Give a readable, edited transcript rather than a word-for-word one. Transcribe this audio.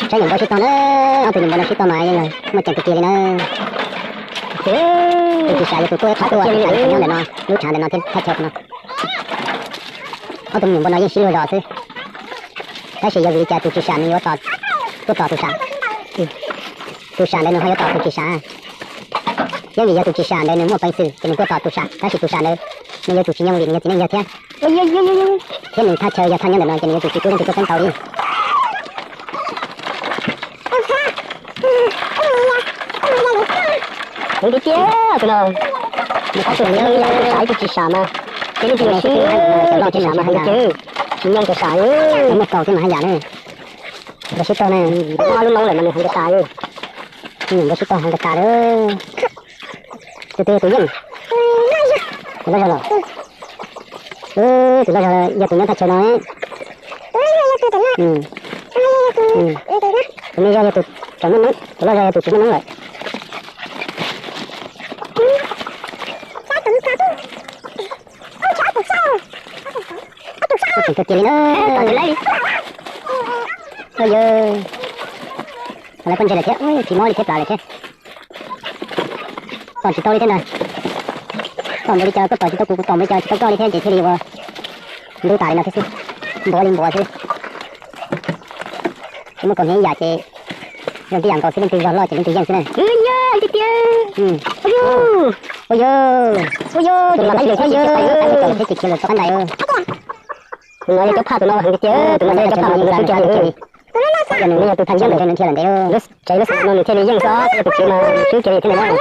Saya yang bos itu na, tu yang bos itu mah yang macam kecil na. Itu saya tu tu satu orang saya yang na, lu chan na tu kacau na. Tu yang bos yang siapa dah tu. Saya yang beli tu kisah ni, tu tu sah. Tu sah ni, hay tu kisah. Yang ni tu kisah ni, mau pergi tu, tu tu sah. Tapi tu sah ni, ni tu yang beli, ni tu yang dia. Thế mình tha chơi và tha nhân để nói cho nên tụi tôi đang tụi tôi tàu đi. Không biết chưa, tụi nó. Mình phải tụi nó phải tụi chị xả mà. Cái này tụi nó sẽ lo chị xả mà hay chứ. Chị nhân tụi xả ư. Nó một cầu thế mà hay giả nữa. Nó sẽ to này, nó luôn lâu lại mà mình không có xả ư. Nó sẽ to không có xả nữa. Từ từ tụi nhân. Tụi nó rồi. Tụi nó giờ tụi nó thật chơi nói. Tụi nó giờ tụi nó nóng, tụi nó giờ tụi nó nóng lại. Tụi tụi nó tụi lấy đi. Ôi giời. Lại con chơi lại thế, ôi chỉ nói đi xếp lại lại thế. Còn chỉ tôi đi thế này. Còn đi chơi có tỏi chỉ tôi cũng còn đi chơi chỉ tôi đi thế chỉ thế đi vào. Lưu tài nó thế chứ. Bỏ lên bỏ chứ. Chúng mà còn những giá trị những cái dạng có cái lo lo chỉ những cái dạng thế này. Ôi giời, cái kia. Ôi giời. Ôi giời, tụi nó lấy được ôi giời. Cái chỉ là cái này ơi. Tụi nó lấy cái pha tụi nó hàng cái kia, tụi nó lấy cái pha tụi nó chơi chơi. Giờ này tụi thành dân để chơi lần đấy ơi. Chơi nó nó chơi đi dân sao, tụi nó mà chứ chơi thế này.